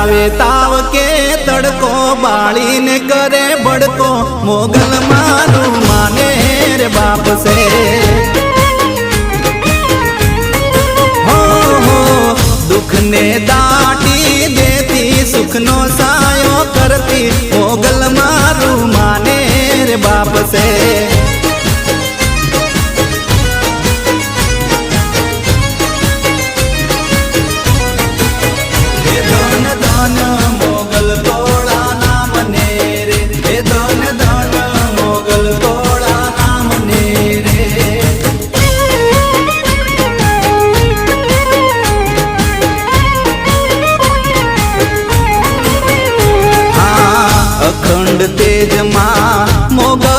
આવે તાવ કે તડકો બાળી ને કરે બડકો મોગલ મારું માને રે બાપ છે दुख ने दाटी देती सुख नो सायो करती मोगल मारू माने रे बाप से धन धन मोगल तोड़ा नाम ने रे धन धन मोगल तोड़ा नाम ने रे अखंड तेज मां मोगल